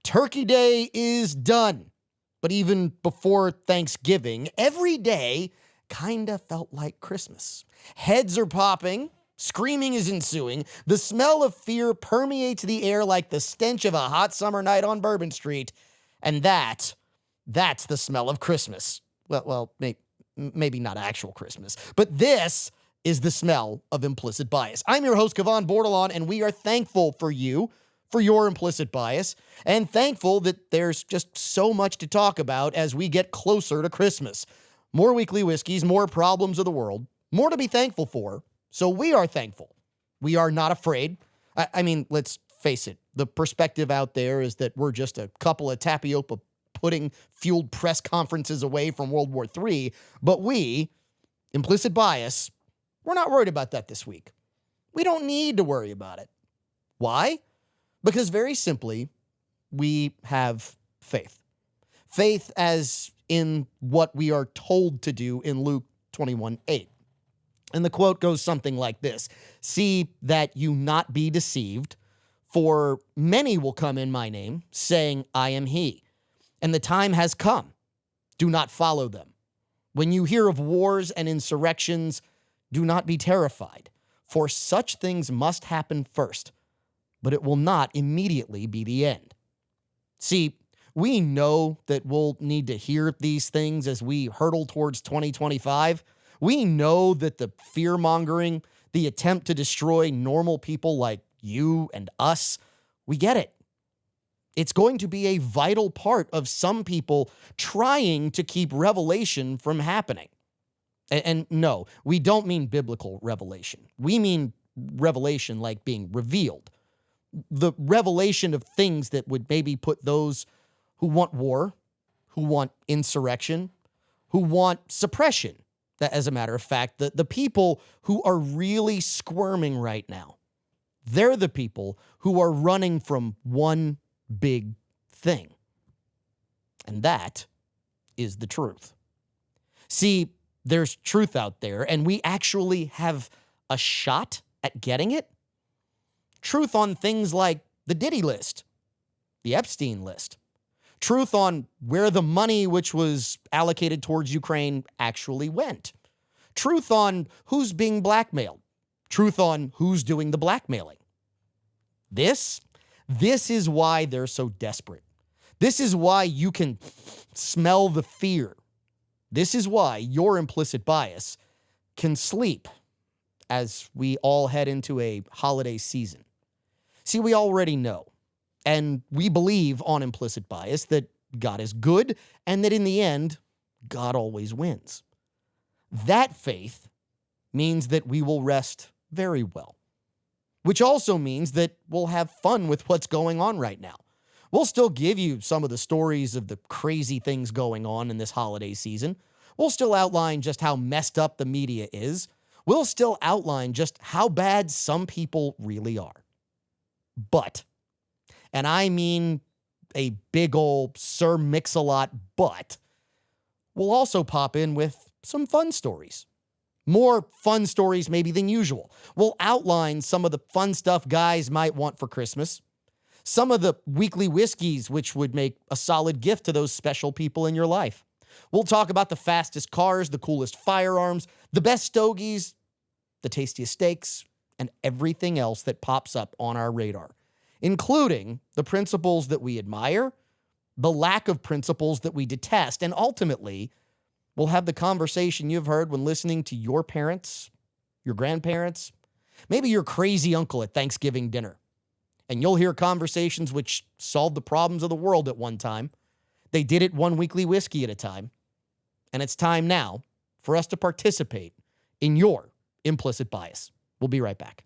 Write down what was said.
Turkey Day is done. But even before Thanksgiving, every day kinda felt like Christmas. Heads are popping, screaming is ensuing, the smell of fear permeates the air like the stench of a hot summer night on Bourbon Street, and that's the smell of Christmas. Well, maybe not actual Christmas, but this is the smell of implicit bias. I'm your host, Kevon Bordelon, and we are thankful for you, for your implicit bias, and thankful that there's just so much to talk about as we get closer to Christmas. More weekly whiskeys, more problems of the world, more to be thankful for. So we are thankful. We are not afraid. I mean, let's face it. The perspective out there is that we're just a couple of tapioca pudding-fueled press conferences away from World War III. But we, implicit bias, we're not worried about that this week. We don't need to worry about it. Why? Because very simply, we have faith. Faith as in what we are told to do in Luke 21:8. And the quote goes something like this: "See that you not be deceived, for many will come in my name, saying, I am he. And the time has come. Do not follow them. When you hear of wars and insurrections, do not be terrified, for such things must happen first, but it will not immediately be the end." See, we know that we'll need to hear these things as we hurtle towards 2025. We know that the fear-mongering, the attempt to destroy normal people like you and us, we get it. It's going to be a vital part of some people trying to keep revelation from happening. And no, we don't mean biblical revelation. We mean revelation like being revealed. The revelation of things that would maybe put those who want war, who want insurrection, who want suppression. That, as a matter of fact, the people who are really squirming right now, they're the people who are running from one big thing. And that is the truth. See, there's truth out there, and we actually have a shot at getting it. Truth on things like the Diddy list, the Epstein list. Truth on where the money which was allocated towards Ukraine actually went. Truth on who's being blackmailed. Truth on who's doing the blackmailing. This is why they're so desperate. This is why you can smell the fear. This is why your implicit bias can sleep as we all head into a holiday season. See, we already know, and we believe on implicit bias, that God is good and that in the end, God always wins. That faith means that we will rest very well, which also means that we'll have fun with what's going on right now. We'll still give you some of the stories of the crazy things going on in this holiday season. We'll still outline just how messed up the media is. We'll still outline just how bad some people really are. But, and I mean a big ol' Sir Mix-a-Lot but, we'll also pop in with some fun stories. More fun stories maybe than usual. We'll outline some of the fun stuff guys might want for Christmas. Some of the weekly whiskeys which would make a solid gift to those special people in your life. We'll talk about the fastest cars, the coolest firearms, the best stogies, the tastiest steaks, and everything else that pops up on our radar, including the principles that we admire, the lack of principles that we detest, and ultimately, we'll have the conversation you've heard when listening to your parents, your grandparents, maybe your crazy uncle at Thanksgiving dinner. And you'll hear conversations which solved the problems of the world at one time. They did it one weekly whiskey at a time. And it's time now for us to participate in your implicit bias. We'll be right back.